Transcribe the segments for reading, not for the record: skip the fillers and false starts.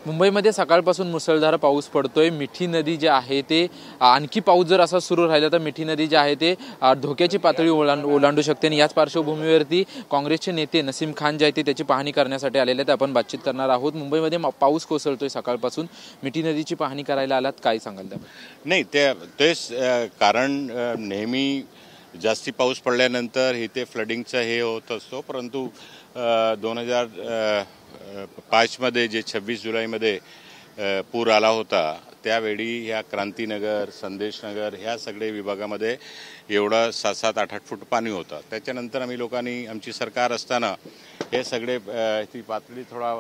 मुंबईमध्ये सकाळपासून मुसळधार पाऊस पडतोय। मिठी नदी जी आहे ते आणखी पाऊस जर असा सुरू राहिला तर मिठी नदी जी आहे ते धोक्याची पातळी ओलांडू शकते। आणि याच पार्श्वभूमीवरती काँग्रेसचे नेते नसीम खान जे आहेत त्याची पाहणी करण्यासाठी आलेले आहेत। आपण बातचीत करणार आहोत। मुंबईमध्ये पाऊस कोसळतोय सकाळपासून, मिठी नदीची पाहणी करायला आलात, काय सांगाल त्याबद्दल? नाही, तेच कारण नेहमी जास्ती पाऊस पडल्यानंतर इथे फ्लडिंगचा हे होत असतो, परंतु 2005 मध्ये जे 26 जुलैमध्ये पूर आला होता त्यावेळी ह्या क्रांतीनगर, संदेशनगर ह्या सगळे विभागामध्ये एवढा 7-8 फूट पाणी होतं। त्याच्यानंतर आम्ही लोकांनी, आमची सरकार असताना हे सगळे ती पातळी थोडा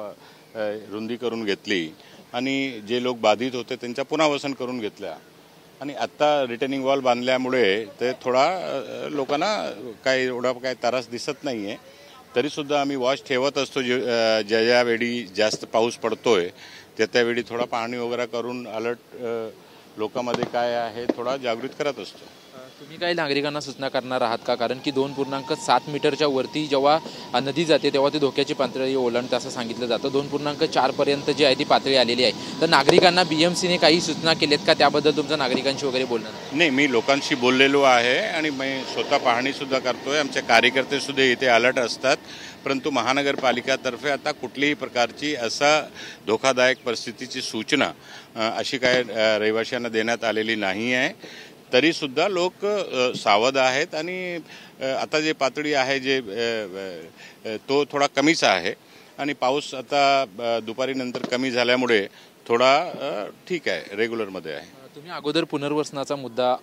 रुंदी करून घेतली आणि जे लोक बाधित होते त्यांचा पुनर्वसन करून घेतला। आणि आत्ता रिटर्निंग वॉल बांधल्यामुळे ते थोडा लोकांना एवढा त्रास दिसत नाही आहे। तरीसुद्धा आम्ही वॉच ठेवत असतो, ज्यावेळी जास्त पाऊस पडतोय त्यावेळी थोडा पाहणी वगैरे करून अलर्ट लोकांमध्ये काय आहे थोडा जागृत करत असतो। तुम्ही काही नागरिकांना सूचना करणार आहात का? कारण की 2.7 मीटरच्या वरती जेव्हा नदी जाते तेव्हा ती धोक्याची पातळी ओलांडते असं सांगितलं जातं। 2.4 पर्यंत जी आहे ती पातळी आलेली आहे। तर नागरिकांना BMCने काही सूचना केल्यात का? त्याबद्दल तुमचं नागरिकांशी वगैरे बोलणं? नाही, मी लोकांशी बोललेलो आहे आणि मी स्वतः पाहणीसुद्धा करतोय। आमचे कार्यकर्ते सुद्धा इथे अलर्ट असतात, परंतु महानगरपालिकातर्फे आता कुठलीही प्रकारची असा धोकादायक परिस्थितीची सूचना अशी काय रहिवाशांना देण्यात आलेली नाही आहे। तरीसुद्धा लोक सावध आहेत आणि आता जे पातळी आहे जे तो थोडा कमीच आहे आणि पाऊस आता दुपारी नंतर कमी झाल्यामुळे थोडा ठीक आहे, रेग्युलरमध्ये आहे। तुम्ही अगोदर पुनर्वसनाचा मुद्दा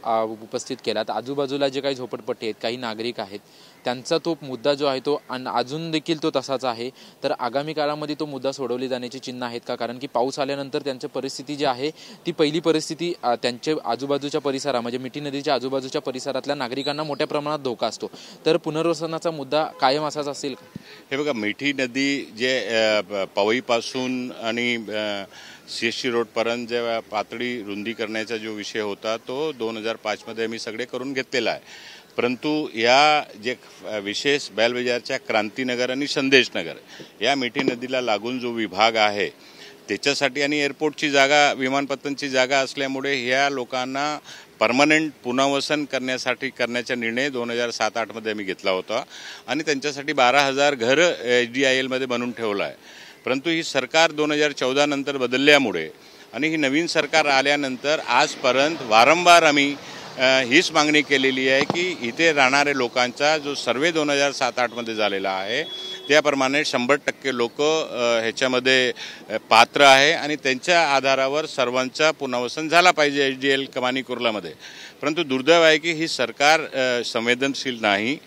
उपस्थित केलात। आजूबाजूला जे काही झोपडपट्टी आहेत, काही नागरिक आहेत, त्यांचा तो मुद्दा जो आहे तो अजून देखील तो तसाच आहे। तर आगामी काळामध्ये तो मुद्दा सोडवली जाण्याची चिन्ह आहेत का? कारण की पाऊस आल्यानंतर त्यांची परिस्थिती जी आहे ती पहिली परिस्थिती त्यांच्या आजूबाजूच्या परिसरात म्हणजे मिठी नदीच्या आजूबाजूच्या परिसरातल्या नागरिकांना मोठ्या प्रमाणात धोका असतो। तर पुनर्वसनाचा मुद्दा कायम असाच असेल का? हे बघा, मिठी नदी जे पवईपासून आणि CSC रोडपर्यंत जे पातळी रुंदी करण्याचा जो विषय होता तो 2005 मध्ये आम्ही सगळे करून घेतलेला आहे। परंतु या जे विशेष बेलबजारच्या क्रांतीनगर आणि संदेशनगर या मिठी नदीला लागून जो विभाग आहे त्याच्यासाठी आणि एअरपोर्टची जागा, विमानपत्तनची जागा असल्यामुळे ह्या लोकांना परमनंट पुनर्वसन करण्याचा निर्णय 2007-8 मध्ये आम्ही घेतला होता आणि त्यांच्यासाठी 12,000 घरं HDIL मध्ये बनवून ठेवलं आहे। परंतु ही सरकार 2014 नंतर बदलल्यामुळे आणि ही नवीन सरकार आल्यानंतर आजपर्यंत वारंवार आम्ही हीच मागणी केलेली आहे की इथे राहणारे लोकांचा जो सर्वे 2007-8 मध्ये झालेला आहे त्याप्रमाणे 100% लोक ह्याच्यामध्ये पात्र आहे आणि त्यांच्या आधारावर सर्वांचा पुनर्वसन झाला पाहिजे HDIL कमानी कुर्लामध्ये। परंतु दुर्दैव आहे की ही सरकार संवेदनशील नाही,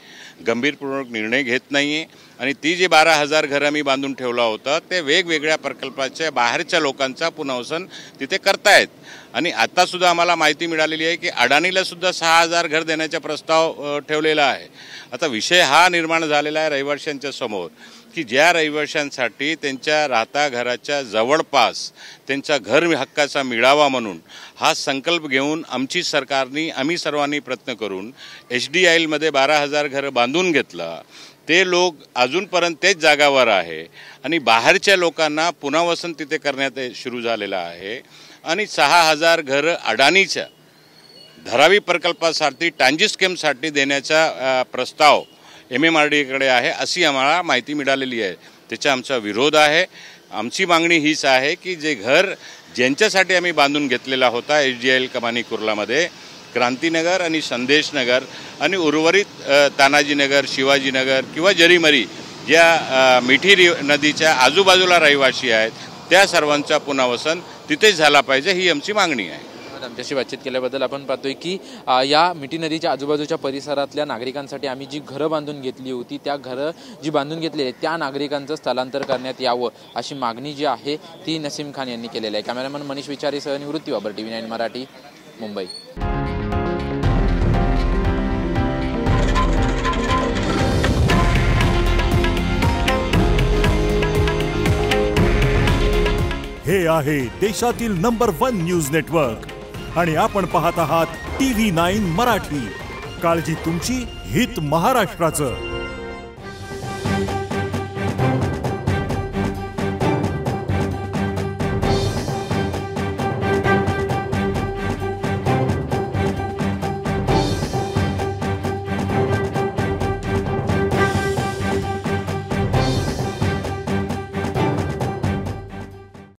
गंभीरपूर्वक निर्णय घेत नाही आहे आणि ती जी 12,000 घरं मी बांधून ठेवला होता ते वेगवेगळ्या प्रकल्पाच्या बाहेरच्या लोकांचा पुनर्वसन तिथे करतायत। आणि आतासुद्धा आम्हाला माहिती मिळालेली आहे की अडाणीला सुद्धा 6,000 घर देण्याचा प्रस्ताव ठेवलेला आहे। आता विषय हा निर्माण झालेला आहे रहिवाशांच्या समोर की ज्या रहिवाशांसाठी त्यांच्या राहता घराच्या जवळपास त्यांचा घर हक्काचा मिळावा म्हणून हा संकल्प घेऊन आमची सरकारने, आम्ही सर्वांनी प्रयत्न करून HDIL मध्ये 12,000 घरं बांधून घेतलं। ते लोक अजूनपर्यंत तेच जागावर आहे आणि बाहेरच्या लोकांना पुनर्वसन तिथे करण्यात सुरू झालेलं आहे आणि 6,000 घरं अडाणीच्या धारावी प्रकल्पासाठी टांजी स्कीमसाठी देण्याचा प्रस्ताव MMRDA आहे अशी आम्हाला माहिती मिळालेली आहे। त्याचा आमचा विरोध आहे। आमची मागणी हीच आहे की जे घर ज्यांच्यासाठी आम्ही बांधून घेतलेला होता HDIL कमानी कुर्लामध्ये क्रांतीनगर आणि संदेशनगर आणि उर्वरित तानाजीनगर, शिवाजीनगर किंवा जरीमरी ज्या मिठी नदीच्या आजूबाजूला रहिवासी आहेत त्या सर्वांचा पुनर्वसन तिथेच झाला पाहिजे, ही आमची मागणी आहे। आमच्याशी बातचीत केल्याबद्दल आपण पाहतोय की या मिठी नदीच्या आजूबाजूच्या परिसरातल्या नागरिकांसाठी आम्ही जी घरं बांधून घेतली होती त्या घरं जी बांधून घेतली आहेत त्या नागरिकांचं स्थलांतर करण्यात यावं अशी मागणी जी आहे ती नसीम खान यांनी केलेली आहे। कॅमेरामन मनीष विचारेसह निवृत्ती बाबर, TV9 मराठी, मुंबई। हे आहे देशातील नंबर 1 न्यूज नेटवर्क आणि आपण पाहत आहात TV9 मराठी। काळजी तुमची, हित महाराष्ट्राचं।